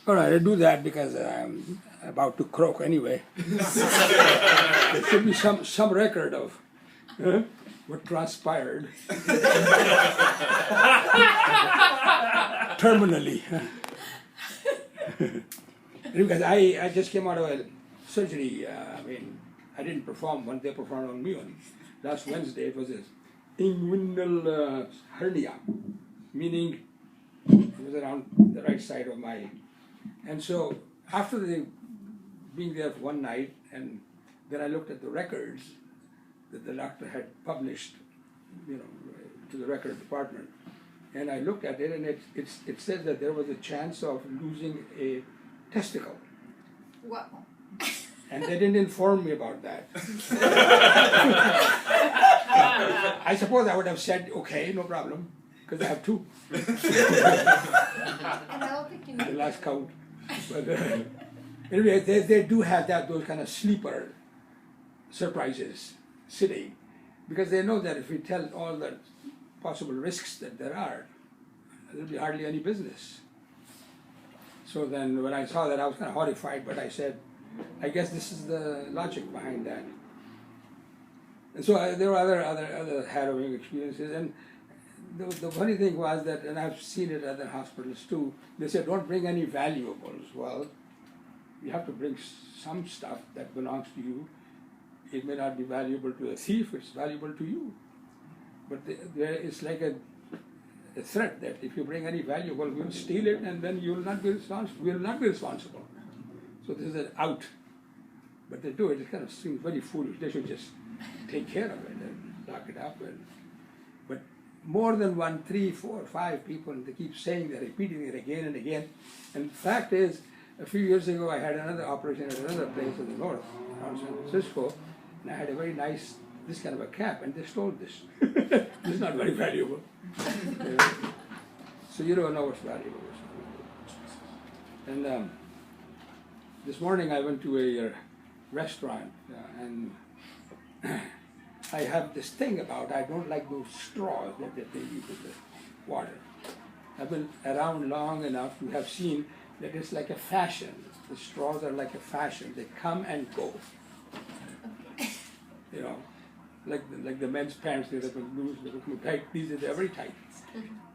All right, I do that because I'm about to croak anyway. There should be some record of what transpired terminally. Because I just came out of a surgery. I didn't perform when they performed on me on last Wednesday. It was an inguinal hernia, meaning it was around the right side of my. And so after being there for one night, and then I looked at the records that the doctor had published, to the record department, and I looked at it, and it said that there was a chance of losing a testicle. Wow. And they didn't inform me about that. I suppose I would have said, okay, no problem, because I have two. And I don't think you The know. last count. But anyway, they do have those kind of sleeper surprises sitting, because they know that if we tell all the possible risks that there are, there'll be hardly any business. So then when I saw that, I was kind of horrified, but I said, I guess this is the logic behind that. And so there were other harrowing experiences. And the funny thing was that, and I've seen it at other hospitals too, they said, don't bring any valuables. Well, you have to bring some stuff that belongs to you. It may not be valuable to a thief, it's valuable to you. But there is like a threat that if you bring any valuable, we'll steal it, and then you will not be responsible. We will not be responsible. So this is an out. But they do it. It kind of seems very foolish. They should just take care of it and lock it up. But more than 1, 3, 4, 5 people, they keep saying that, repeating it again and again. And the fact is, a few years ago, I had another operation at another place in the north, around San Francisco, and I had a very nice, this kind of a cap, and they stole this. This is not very valuable. So you don't know what's valuable. And this morning I went to a restaurant, and I have this thing about, I don't like those straws that they use with the water. I've been around long enough to have seen that it's like a fashion. The straws are like a fashion. They come and go. Like the men's pants, they become loose, they become tight. These are very tight.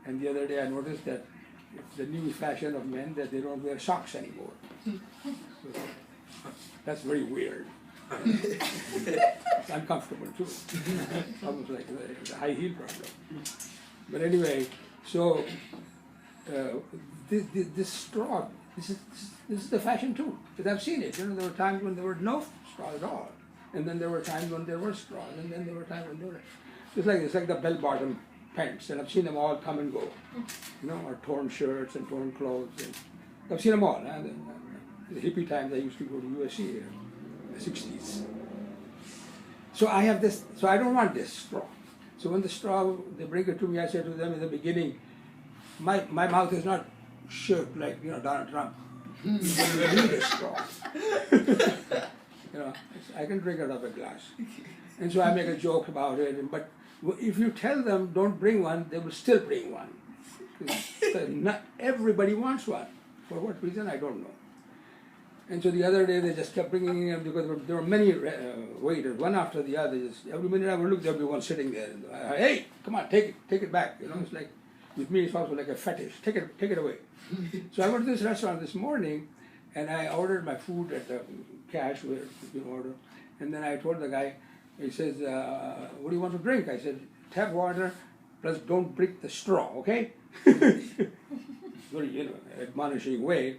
And the other day I noticed that it's the new fashion of men that they don't wear socks anymore. So that's very weird. It's uncomfortable too. It's almost like the high heel problem. But anyway, so this straw, this is the fashion too. Because I've seen it. There were times when there were no straw at all, and then there were times when there were straws, and then there were times when there were. It's like the bell-bottom pants, and I've seen them all come and go. Or torn shirts and torn clothes. And I've seen them all. The hippie times I used to go to USC in the 60s. So I have this, so I don't want this straw. So when the straw, they bring it to me, I say to them in the beginning, my mouth is not shaped like, Donald Trump. You need a straw. I can drink out of a glass. And so I make a joke about it, but if you tell them don't bring one, they will still bring one. Not everybody wants one. For what reason, I don't know. And so the other day they just kept bringing them because there were many waiters, one after the other. Every minute I would look, there would be one sitting there. And, hey, come on, take it back. It's like, with me it's also like a fetish. Take it away. So I went to this restaurant this morning, and I ordered my food at the cash where you can order. And then I told the guy, he says, what do you want to drink? I said, tap water, plus don't break the straw, okay? Very, admonishing way.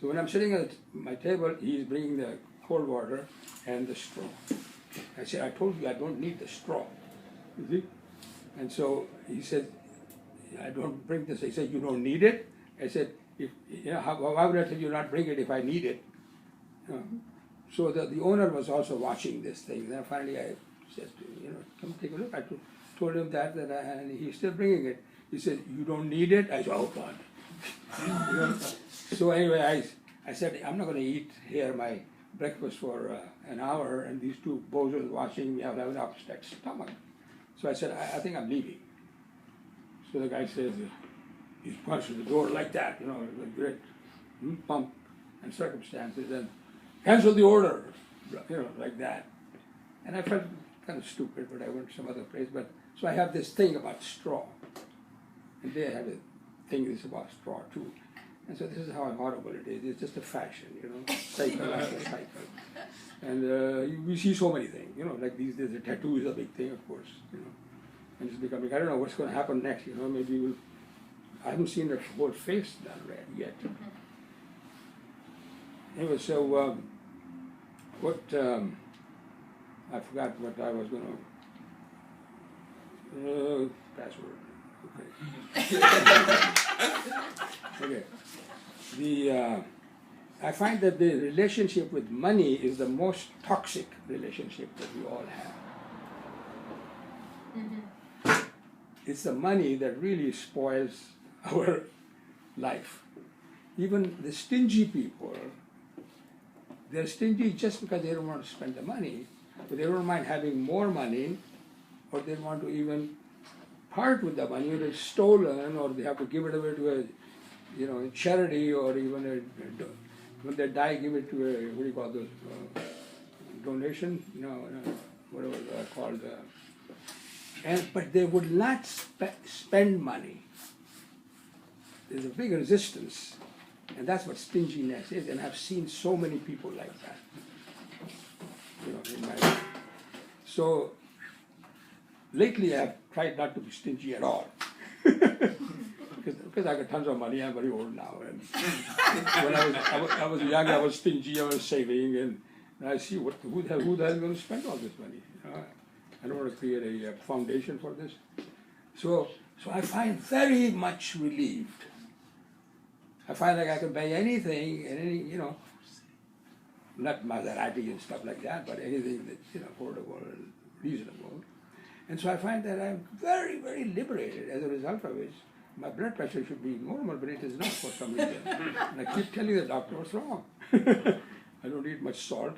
So when I'm sitting at my table, he's bringing the cold water and the straw. I said, I told you I don't need the straw. You see? And so he said, I don't bring this. He said, you don't need it? I said, why would I tell you not bring it if I need it? So the owner was also watching this thing. Then finally I said, come take a look. I told him and he's still bringing it. He said, you don't need it? I said, oh God. So anyway, I said, I'm not going to eat here my breakfast for an hour, and these two bozos watching me have an upset stomach. So I said, I think I'm leaving. So the guy says, he points to the door like that, like great. pump and circumstances and cancel the order, like that. And I felt kind of stupid, but I went to some other place. But so I have this thing about straw, and they have a thing that's about straw too. And so this is how horrible it is. It's just a fashion, cycle after cycle. And we see so many things, like these days the tattoo is a big thing, of course, and it's becoming, I don't know what's going to happen next, maybe I haven't seen the whole face done red yet. Anyway, so I forgot what I was going to, password, okay. Okay. I find that the relationship with money is the most toxic relationship that we all have. It's the money that really spoils our life. Even the stingy people, they're stingy just because they don't want to spend the money, but they don't mind having more money, or they want to even part with the money, or it's stolen, or they have to give it away to a charity, or even when they die, give it to a, what do you call those, donation? No, whatever they're called. But they would not spend money. There's a big resistance, and that's what stinginess is. And I've seen so many people like that, in my life. So lately, I've tried not to be stingy at all. Because I got tons of money, I'm very old now. And when I was young, I was stingy, I was saving, and I see who the hell is going to spend all this money? I don't want to create a foundation for this. So I find very much relieved. I find like I can buy anything, and any, not Maserati and stuff like that, but anything that's affordable and reasonable. And so I find that I'm very, very liberated as a result of it. My blood pressure should be normal, but it is not for some reason. And I keep telling the doctor what's wrong. I don't eat much salt,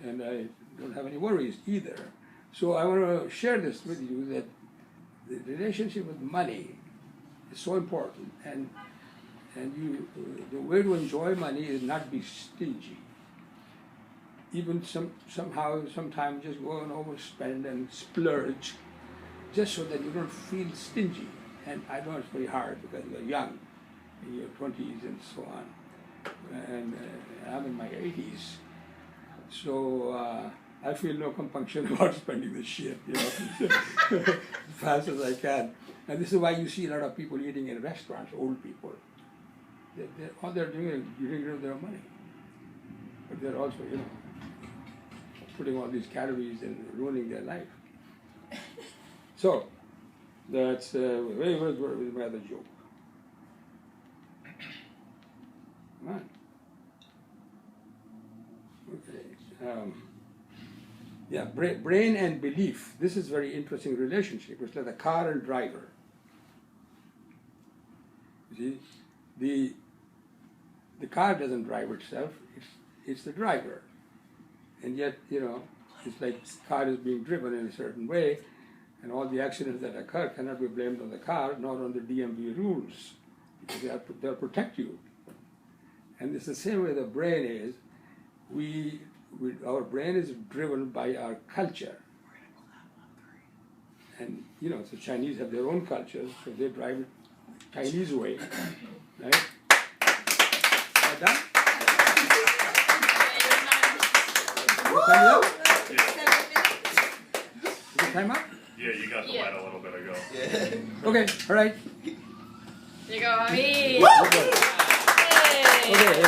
and I don't have any worries either. So I want to share this with you, that the relationship with money is so important, and the way to enjoy money is not be stingy. Even sometimes just go and overspend and splurge, just so that you don't feel stingy. And I know it's very hard because you're young, in your 20s and so on. And I'm in my 80s. So I feel no compunction about spending this shit, as fast as I can. And this is why you see a lot of people eating in restaurants, old people. All they're doing is getting rid of their money. But they're also, putting all these calories and ruining their life. So, that's where's my other joke? Come on. Okay. Yeah, brain and belief. This is very interesting relationship. It's like a car and driver. You see, the car doesn't drive itself. It's the driver, and yet it's like the car is being driven in a certain way. And all the accidents that occur cannot be blamed on the car, nor on the DMV rules, because they'll protect you. And it's the same way the brain is. Our brain is driven by our culture. And, the Chinese have their own culture, so they drive it Chinese way. Right? Is that done? Is it time up? Yeah, you got the light a little bit ago. Yeah. Okay, all right. There you go, Javi. Okay,